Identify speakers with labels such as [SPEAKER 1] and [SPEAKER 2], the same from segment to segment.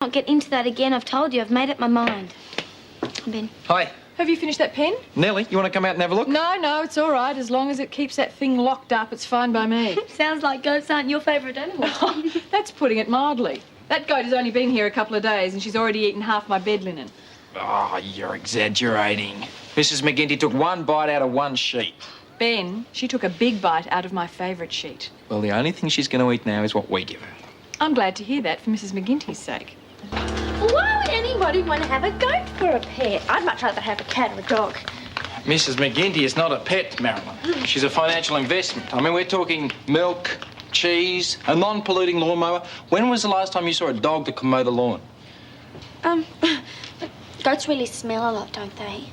[SPEAKER 1] Not get into that again. I've told you. I've made up my mind. Ben.
[SPEAKER 2] Hi.
[SPEAKER 3] Have you finished that pen?
[SPEAKER 2] Nellie, you want to come out and have a look?
[SPEAKER 3] No, it's all right. As long as it keeps that thing locked up, it's fine by me.
[SPEAKER 1] Sounds like goats aren't your favourite animal.
[SPEAKER 3] That's putting it mildly. That goat has only been here a couple of days and she's already eaten half my bed linen.
[SPEAKER 2] Oh, you're exaggerating. Mrs. McGinty took one bite out of one sheet.
[SPEAKER 3] Ben, she took a big bite out of my favourite sheet.
[SPEAKER 2] Well, the only thing she's going to eat now is what we give her.
[SPEAKER 3] I'm glad to hear that for Mrs. McGinty's sake.
[SPEAKER 1] Why would anybody want to have a goat for a pet? I'd much rather have a cat or a dog.
[SPEAKER 2] Mrs. McGinty is not a pet, Marilyn. She's a financial investment. I mean, we're talking milk, cheese, a non-polluting lawnmower. When was the last time you saw a dog that could mow the lawn?
[SPEAKER 1] Goats really smell a lot, don't they?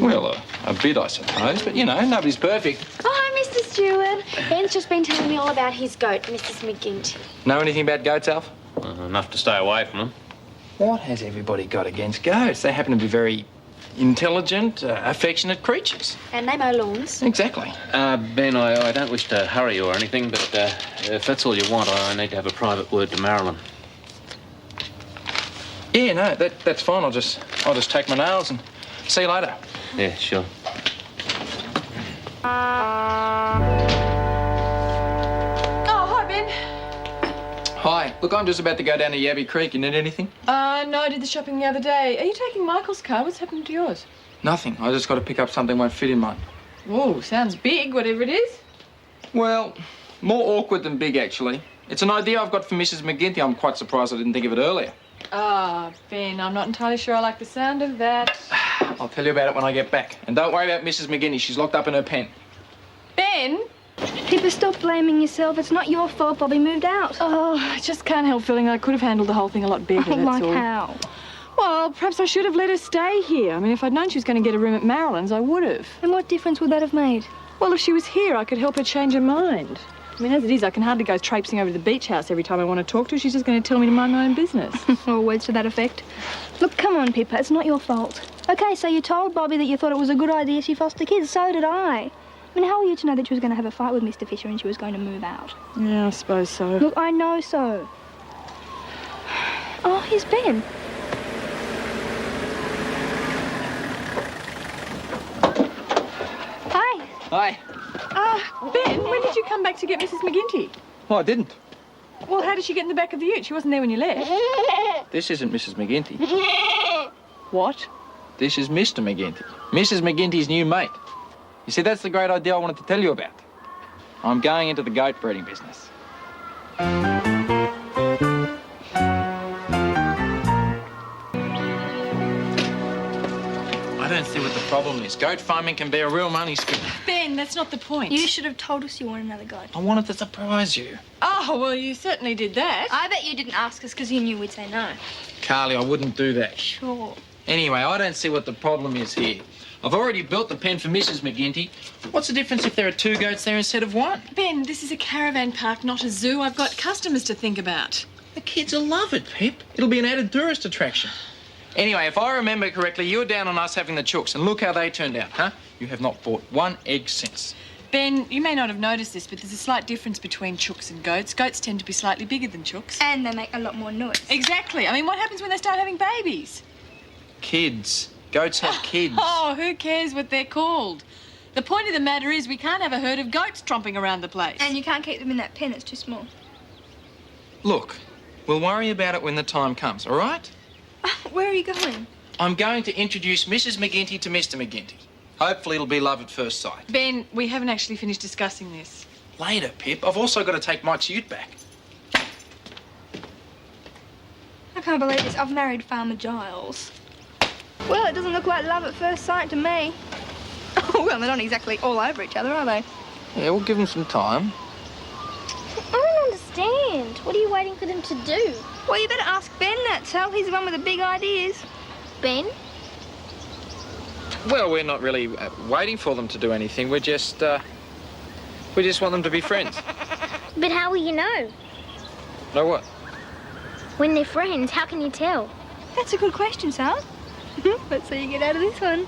[SPEAKER 2] Well, a bit, I suppose. But, you know, nobody's perfect.
[SPEAKER 1] Oh, hi, Mr. Stewart. Ben's just been telling me all about his goat, Mrs. McGinty.
[SPEAKER 2] Know anything about goats, Alf?
[SPEAKER 4] Enough to stay away from them.
[SPEAKER 2] What has everybody got against goats? They happen to be very intelligent, affectionate creatures.
[SPEAKER 1] And they mow lawns.
[SPEAKER 2] Exactly.
[SPEAKER 4] Ben, I don't wish to hurry you or anything, but if that's all you want, I need to have a private word to Marilyn.
[SPEAKER 2] Yeah, no, that's fine. I'll just take my nails and see you later.
[SPEAKER 4] Yeah, sure.
[SPEAKER 3] Oh, hi, Ben.
[SPEAKER 2] Hi. Look, I'm just about to go down to Yabby Creek. You need anything?
[SPEAKER 3] No, I did the shopping the other day. Are you taking Michael's car? What's happened to yours?
[SPEAKER 2] Nothing. I just got to pick up something won't fit in mine.
[SPEAKER 3] Oh, sounds big, whatever it is.
[SPEAKER 2] Well, more awkward than big, actually. It's an idea I've got for Mrs. McGinty. I'm quite surprised I didn't think of it earlier.
[SPEAKER 3] Ah, Ben, I'm not entirely sure I like the sound of that.
[SPEAKER 2] I'll tell you about it when I get back. And don't worry about Mrs. McGinty. She's locked up in her pen.
[SPEAKER 3] Ben?
[SPEAKER 1] Pippa, stop blaming yourself. It's not your fault Bobby moved out.
[SPEAKER 3] Oh, I just can't help feeling I could have handled the whole thing a lot better, that's
[SPEAKER 1] Like
[SPEAKER 3] all.
[SPEAKER 1] how?
[SPEAKER 3] Well, perhaps I should have let her stay here. I mean, if I'd known she was going to get a room at Marilyn's, I would have.
[SPEAKER 1] And what difference would that have made?
[SPEAKER 3] Well, if she was here, I could help her change her mind. I mean, as it is, I can hardly go traipsing over to the beach house every time I want to talk to her. She's just going to tell me to mind my own business.
[SPEAKER 1] Or words to that effect. Look, come on, Pippa. It's not your fault. OK, so you told Bobby that you thought it was a good idea she foster kids. So did I. I mean, how were you to know that she was going to have a fight with Mr. Fisher and she was going to move out?
[SPEAKER 3] Yeah, I suppose so.
[SPEAKER 1] Look, I know so. Oh, here's Ben. Hi.
[SPEAKER 2] Hi.
[SPEAKER 3] Ben, when did you come back to get Mrs. McGinty?
[SPEAKER 2] Oh, I didn't.
[SPEAKER 3] Well, how did she get in the back of the ute? She wasn't there when you left.
[SPEAKER 2] This isn't Mrs. McGinty.
[SPEAKER 3] What?
[SPEAKER 2] This is Mr. McGinty. Mrs. McGinty's new mate. You see, that's the great idea I wanted to tell you about. I'm going into the goat breeding business. I don't see what the problem is. Goat farming can be a real money scheme.
[SPEAKER 3] Ben, that's not the point.
[SPEAKER 1] You should have told us you want another goat.
[SPEAKER 2] I wanted to surprise you.
[SPEAKER 3] Oh, well, you certainly did that.
[SPEAKER 1] I bet you didn't ask us because you knew we'd say no.
[SPEAKER 2] Carly, I wouldn't do that.
[SPEAKER 1] Sure.
[SPEAKER 2] Anyway, I don't see what the problem is here. I've already built the pen for Mrs. McGinty. What's the difference if there are 2 goats there instead of 1?
[SPEAKER 3] Ben, this is a caravan park, not a zoo. I've got customers to think about.
[SPEAKER 2] The kids will love it, Pip. It'll be an added tourist attraction. Anyway, if I remember correctly, you were down on us having the chooks, and look how they turned out, huh? You have not bought 1 egg since.
[SPEAKER 3] Ben, you may not have noticed this, but there's a slight difference between chooks and goats. Goats tend to be slightly bigger than chooks.
[SPEAKER 1] And they make a lot more noise.
[SPEAKER 3] Exactly. I mean, what happens when they start having babies?
[SPEAKER 2] Kids. Goats have kids.
[SPEAKER 3] Oh, who cares what they're called? The point of the matter is we can't have a herd of goats tromping around the place.
[SPEAKER 1] And you can't keep them in that pen, it's too small.
[SPEAKER 2] Look, we'll worry about it when the time comes, all right?
[SPEAKER 1] Where are you going?
[SPEAKER 2] I'm going to introduce Mrs. McGinty to Mr. McGinty. Hopefully it'll be love at first sight.
[SPEAKER 3] Ben, we haven't actually finished discussing this.
[SPEAKER 2] Later, Pip. I've also got to take Mike's ute back.
[SPEAKER 1] I can't believe this. I've married Farmer Giles. Well, it doesn't look like love at first sight to me. Oh, well, they're not exactly all over each other, are they?
[SPEAKER 2] Yeah, we'll give them some time.
[SPEAKER 5] I don't understand. What are you waiting for them to do?
[SPEAKER 1] Well, you better ask Ben that, Sal. He's the one with the big ideas.
[SPEAKER 5] Ben?
[SPEAKER 2] Well, we're not really waiting for them to do anything. We just want them to be friends.
[SPEAKER 5] But how will you know?
[SPEAKER 2] Know what?
[SPEAKER 5] When they're friends, how can you tell?
[SPEAKER 1] That's a good question, Sal. Let's see you get out of this one.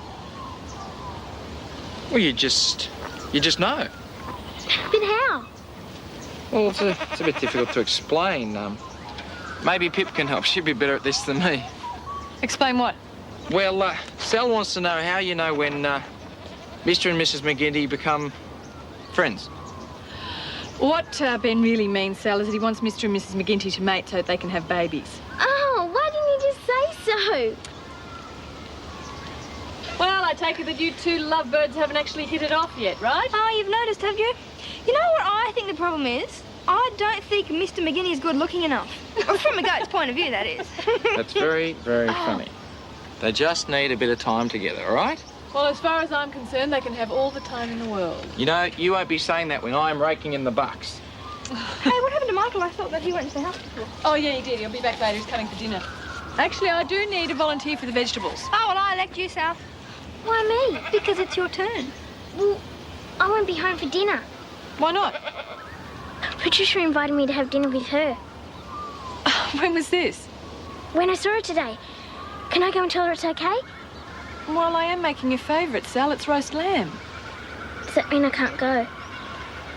[SPEAKER 2] Well, you just know.
[SPEAKER 5] But how?
[SPEAKER 2] Well, it's a bit difficult to explain. Maybe Pip can help. She'd be better at this than me.
[SPEAKER 3] Explain what?
[SPEAKER 2] Well, Sal wants to know how you know when Mr. and Mrs. McGinty become friends.
[SPEAKER 3] What Ben really means, Sal, is that he wants Mr. and Mrs. McGinty to mate so that they can have babies.
[SPEAKER 5] Oh, why didn't you just say so?
[SPEAKER 3] Well, I take it that you two lovebirds haven't actually hit it off yet, right?
[SPEAKER 1] Oh, you've noticed, have you? You know what I think the problem is? I don't think Mr. McGinty is good looking enough. From a goat's point of view, that is.
[SPEAKER 2] That's very, very funny. They just need a bit of time together, all right?
[SPEAKER 3] Well, as far as I'm concerned, they can have all the time in the world.
[SPEAKER 2] You know, you won't be saying that when I'm raking in the bucks.
[SPEAKER 1] Hey, what happened to Michael? I thought that he went to the hospital.
[SPEAKER 3] Oh, yeah, he did. He'll be back later. He's coming for dinner. Actually, I do need a volunteer for the vegetables.
[SPEAKER 1] Oh, well, I elect you, Sal.
[SPEAKER 5] Why me?
[SPEAKER 1] Because it's your turn.
[SPEAKER 5] Well, I won't be home for dinner.
[SPEAKER 3] Why not?
[SPEAKER 5] Patricia invited me to have dinner with her.
[SPEAKER 3] When was this?
[SPEAKER 5] When I saw her today. Can I go and tell her it's okay?
[SPEAKER 3] Well, I am making your favourite, Sal. It's roast lamb.
[SPEAKER 5] Does that mean I can't go?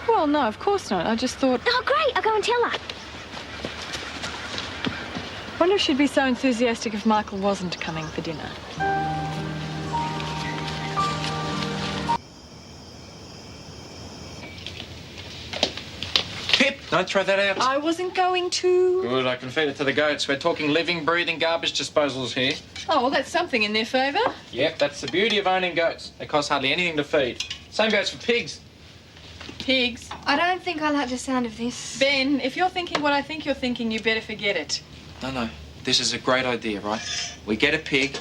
[SPEAKER 3] Well, no, of course not. I just thought...
[SPEAKER 5] Oh, great. I'll go and tell her.
[SPEAKER 3] Wonder if she'd be so enthusiastic if Michael wasn't coming for dinner.
[SPEAKER 2] Pip, don't throw that out.
[SPEAKER 3] I wasn't going to...
[SPEAKER 2] Good, I can feed it to the goats. We're talking living, breathing garbage disposals here.
[SPEAKER 3] Oh, well, that's something in their favour.
[SPEAKER 2] Yep, that's the beauty of owning goats. They cost hardly anything to feed. Same goes for pigs.
[SPEAKER 3] Pigs.
[SPEAKER 1] I don't think I like the sound of this.
[SPEAKER 3] Ben, if you're thinking what I think you're thinking, you better forget it.
[SPEAKER 2] No. This is a great idea, right? We get a pig,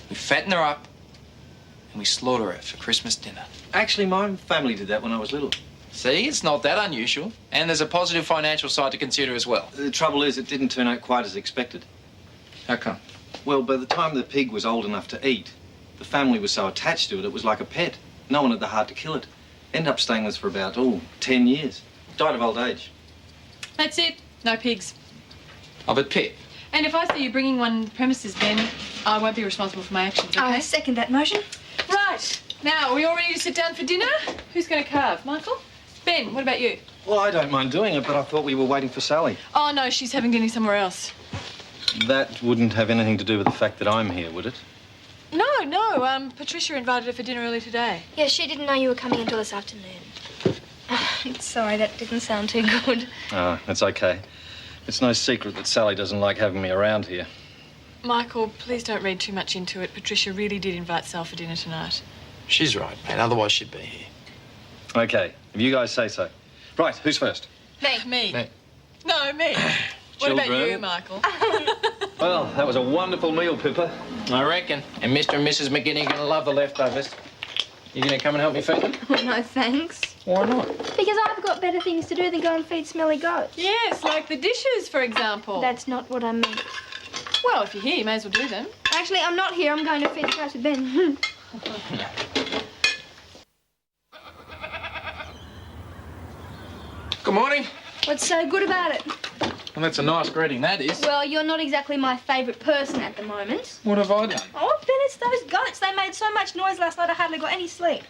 [SPEAKER 2] we fatten her up, and we slaughter her for Christmas dinner.
[SPEAKER 6] Actually, my family did that when I was little.
[SPEAKER 2] See, it's not that unusual. And there's a positive financial side to consider as well.
[SPEAKER 6] The trouble is, it didn't turn out quite as expected.
[SPEAKER 2] How come?
[SPEAKER 6] Well, by the time the pig was old enough to eat, the family was so attached to it, it was like a pet. No one had the heart to kill it. Ended up staying with us for about, 10 years. Died of old age.
[SPEAKER 3] That's it. No pigs.
[SPEAKER 2] Oh, but Pip,
[SPEAKER 3] And if I see you bringing one on the premises, Ben, I won't be responsible for my actions, okay?
[SPEAKER 1] I second that motion.
[SPEAKER 3] Right. Now, are we all ready to sit down for dinner? Who's going to carve? Michael? Ben, what about you?
[SPEAKER 6] Well, I don't mind doing it, but I thought we were waiting for Sally.
[SPEAKER 3] Oh, no, she's having dinner somewhere else.
[SPEAKER 6] That wouldn't have anything to do with the fact that I'm here, would it?
[SPEAKER 3] No. Patricia invited her for dinner early today.
[SPEAKER 1] Yeah, she didn't know you were coming until this afternoon. Sorry, that didn't sound too good.
[SPEAKER 6] Ah, that's okay. It's no secret that Sally doesn't like having me around here.
[SPEAKER 3] Michael, please don't read too much into it. Patricia really did invite Sal for dinner tonight.
[SPEAKER 2] she's right, mate. Otherwise she'd be here.
[SPEAKER 6] Okay, if you guys say so. Right, who's first?
[SPEAKER 3] Me.
[SPEAKER 2] Me.
[SPEAKER 3] No, me. What about
[SPEAKER 6] Children.
[SPEAKER 3] you, Michael?
[SPEAKER 6] Well, that was a wonderful meal, Pippa.
[SPEAKER 2] I reckon. And Mr. and Mrs. McGinty are going to love the leftovers. You going to come and help me feed them?
[SPEAKER 1] No, thanks.
[SPEAKER 2] Why not?
[SPEAKER 1] Because I've got better things to do than go and feed smelly goats.
[SPEAKER 3] Yes, like the dishes, for example.
[SPEAKER 1] That's not what I meant.
[SPEAKER 3] Well, if you're here, you may as well do them.
[SPEAKER 1] Actually, I'm not here. I'm going to feed the goats with Ben.
[SPEAKER 2] Good morning.
[SPEAKER 1] What's so good about it?
[SPEAKER 2] Well, that's a nice greeting, that is.
[SPEAKER 1] Well, you're not exactly my favourite person at the moment.
[SPEAKER 2] What have I done?
[SPEAKER 1] Oh, Ben, it's those goats. They made so much noise last night I hardly got any sleep.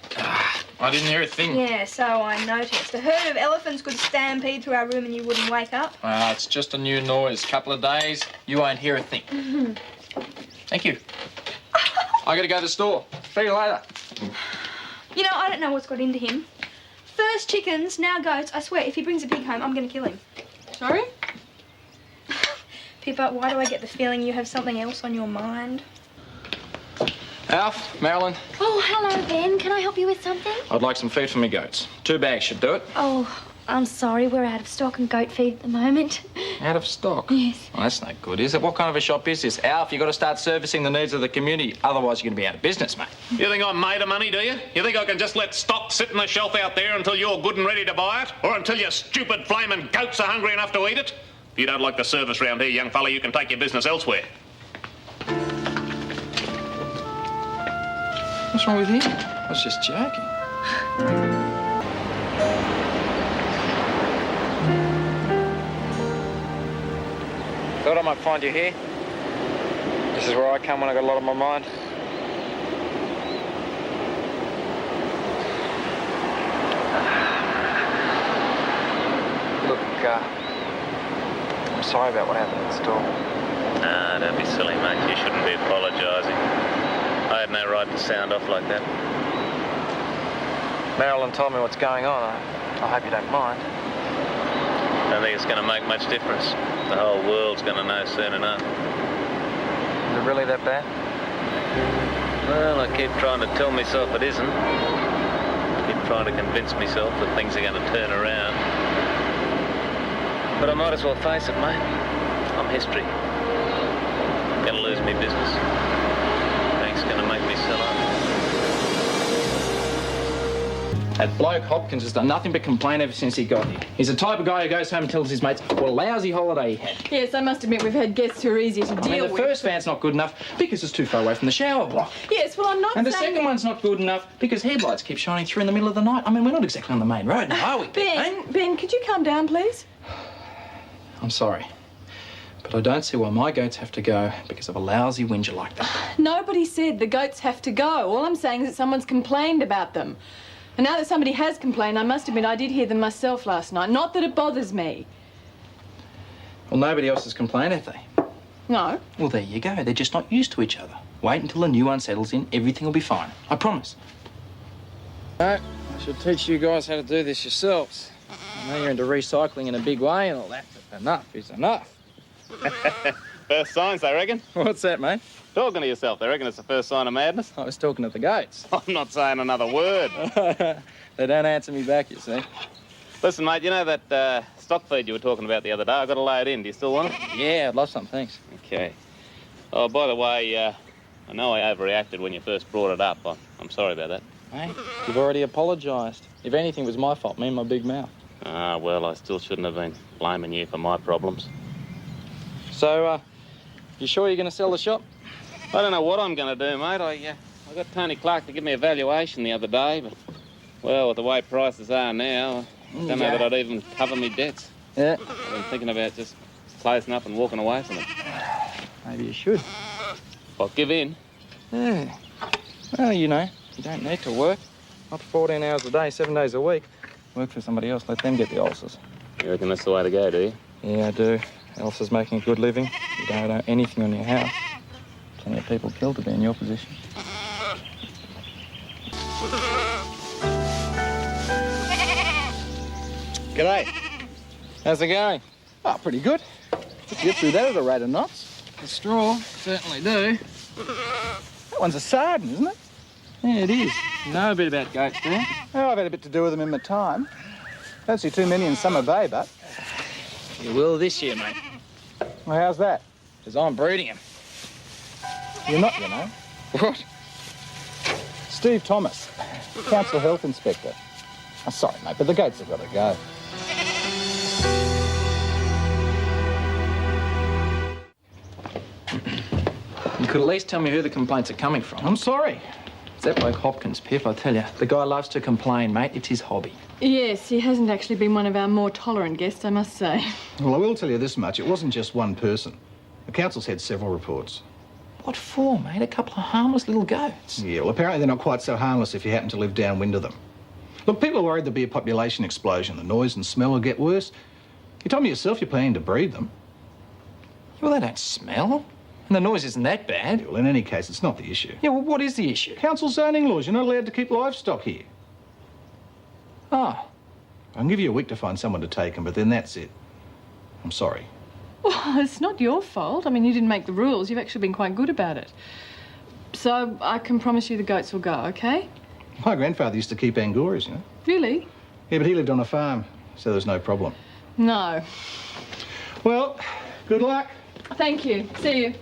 [SPEAKER 2] I didn't hear a thing.
[SPEAKER 1] Yeah, so I noticed. A herd of elephants could stampede through our room and you wouldn't wake up.
[SPEAKER 2] It's just a new noise. Couple of days, you won't hear a thing. Thank you. I got to go to the store. See you later.
[SPEAKER 1] You know, I don't know what's got into him. First chickens, now goats. I swear, if he brings a pig home, I'm going to kill him.
[SPEAKER 3] Sorry?
[SPEAKER 1] Pippa, why do I get the feeling you have something else on your mind?
[SPEAKER 2] Alf, Marilyn,
[SPEAKER 5] Oh, hello, Ben. Can I help you with something?
[SPEAKER 2] I'd like some feed for me goats. 2 bags should do it.
[SPEAKER 5] Oh, I'm sorry. We're out of stock on goat feed at the moment.
[SPEAKER 2] Out of stock?
[SPEAKER 5] Yes.
[SPEAKER 2] Well, that's no good, is it? What kind of a shop is this? Alf, you've got to start servicing the needs of the community. Otherwise, you're going to be out of business, mate.
[SPEAKER 7] You think I'm made of money, do you? You think I can just let stock sit on the shelf out there until you're good and ready to buy it? Or until your stupid flaming goats are hungry enough to eat it? If you don't like the service round here, young fella, you can take your business elsewhere.
[SPEAKER 2] What's wrong with him? I was just joking. Thought I might find you here. This is where I come when I got a lot on my mind. Look, I'm sorry about what happened at the store.
[SPEAKER 4] Nah, don't be silly, mate. You shouldn't be apologising. I had no right to sound off like that.
[SPEAKER 2] Marilyn told me what's going on. I hope you don't mind.
[SPEAKER 4] I don't think it's going to make much difference. The whole world's going to know soon enough.
[SPEAKER 2] Is it really that bad?
[SPEAKER 4] Well, I keep trying to tell myself it isn't. I keep trying to convince myself that things are going to turn around. But I might as well face it, mate. I'm history. I'm going to lose me business. Bank's going to make me sell up.
[SPEAKER 2] That bloke Hopkins has done nothing but complain ever since he got here. He's the type of guy who goes home and tells his mates what a lousy holiday he had.
[SPEAKER 3] Yes, I must admit we've had guests who are easier to deal
[SPEAKER 2] The
[SPEAKER 3] with.
[SPEAKER 2] first van's not good enough because it's too far away from the shower block.
[SPEAKER 3] Yes, well, I'm not
[SPEAKER 2] And the
[SPEAKER 3] saying...
[SPEAKER 2] second one's not good enough because headlights keep shining through in the middle of the night. I mean, we're not exactly on the main road now, are we?
[SPEAKER 3] Ben, could you calm down, please?
[SPEAKER 2] I'm sorry, but I don't see why my goats have to go because of a lousy whinger like that.
[SPEAKER 3] Nobody said the goats have to go. All I'm saying is that someone's complained about them. And now that somebody has complained, I must admit I did hear them myself last night. Not that it bothers me.
[SPEAKER 2] Well, nobody else has complained, have they?
[SPEAKER 3] No.
[SPEAKER 2] Well, there you go. They're just not used to each other. Wait until the new one settles in. Everything will be fine. I promise. No, I should teach you guys how to do this yourselves. I know you're into recycling in a big way and all that, but enough is enough.
[SPEAKER 7] First signs, I reckon.
[SPEAKER 2] What's that, mate?
[SPEAKER 7] Talking to yourself, they reckon it's the first sign of madness.
[SPEAKER 2] I was talking to the goats.
[SPEAKER 7] I'm not saying another word.
[SPEAKER 2] They don't answer me back, you see.
[SPEAKER 7] Listen, mate, you know that stock feed you were talking about the other day? I got to lay it in. Do you still want it?
[SPEAKER 2] Yeah, I'd love some, thanks.
[SPEAKER 7] Okay. Oh, by the way, I know I overreacted when you first brought it up. I'm sorry about that.
[SPEAKER 2] Hey, you've already apologised. If anything, it was my fault, me and my big mouth.
[SPEAKER 7] Ah, well, I still shouldn't have been blaming you for my problems.
[SPEAKER 2] So, you sure you're going to sell the shop?
[SPEAKER 7] I don't know what I'm going to do, mate. I got Tony Clark to give me a valuation the other day, but, well, with the way prices are now, I don't know that I'd even cover me debts.
[SPEAKER 2] Yeah.
[SPEAKER 7] I've been thinking about just closing up and walking away from it.
[SPEAKER 2] Maybe you should.
[SPEAKER 7] I'll give in.
[SPEAKER 2] Yeah. Well, you know, you don't need to work. Not 14 hours a day, 7 days a week. Work for somebody else, let them get the ulcers.
[SPEAKER 7] You reckon that's the way to go, do you?
[SPEAKER 2] Yeah, I do. Elsa's making a good living. You don't owe anything on your house. Plenty of people killed to be in your position.
[SPEAKER 8] G'day.
[SPEAKER 2] How's it going?
[SPEAKER 8] Oh, pretty good. Just get through that at a rate of knots.
[SPEAKER 2] The straw, certainly do.
[SPEAKER 8] That one's a sardine, isn't it?
[SPEAKER 2] Yeah, it is. You know a bit about goats, do you?
[SPEAKER 8] Oh, I've had a bit to do with them in my time. Don't see too many in Summer Bay, but...
[SPEAKER 2] You will this year, mate.
[SPEAKER 8] Well, how's that?
[SPEAKER 2] Because I'm breeding them.
[SPEAKER 8] You're not, you know.
[SPEAKER 2] What?
[SPEAKER 8] Steve Thomas, Council Health Inspector. Oh, sorry, mate, but the goats have got to go.
[SPEAKER 2] You could at least tell me who the complaints are coming from.
[SPEAKER 8] I'm sorry.
[SPEAKER 2] It's that bloke Hopkins, Pip, I tell you. The guy loves to complain, mate. It's his hobby.
[SPEAKER 3] Yes, he hasn't actually been one of our more tolerant guests, I must say.
[SPEAKER 8] Well, I will tell you this much. It wasn't just one person. The council's had several reports.
[SPEAKER 2] What for, mate? A couple of harmless little goats.
[SPEAKER 8] Yeah, well, apparently they're not quite so harmless if you happen to live downwind of them. Look, people are worried there'll be a population explosion. The noise and smell will get worse. You told me yourself you're planning to breed them.
[SPEAKER 2] Well, they don't smell. And the noise isn't that bad.
[SPEAKER 8] Yeah, well, in any case, it's not the issue.
[SPEAKER 2] Yeah, well, what is the issue?
[SPEAKER 8] Council zoning laws. You're not allowed to keep livestock here.
[SPEAKER 2] Oh.
[SPEAKER 8] I can give you a week to find someone to take them, but then that's it. I'm sorry.
[SPEAKER 3] Well, it's not your fault. I mean, you didn't make the rules. You've actually been quite good about it. So I can promise you the goats will go, OK?
[SPEAKER 8] My grandfather used to keep Angoras, you know.
[SPEAKER 3] Really?
[SPEAKER 8] Yeah, but he lived on a farm, so there's no problem.
[SPEAKER 3] No.
[SPEAKER 8] Well, good luck.
[SPEAKER 3] Thank you. See you.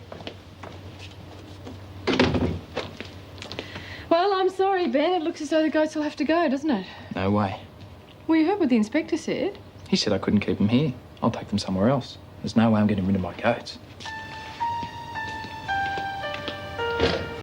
[SPEAKER 3] Well, I'm sorry, Ben. It looks as though the goats will have to go, doesn't it?
[SPEAKER 2] No way.
[SPEAKER 3] Well, you heard what the inspector said.
[SPEAKER 2] He said I couldn't keep them here. I'll take them somewhere else. There's no way I'm getting rid of my goats.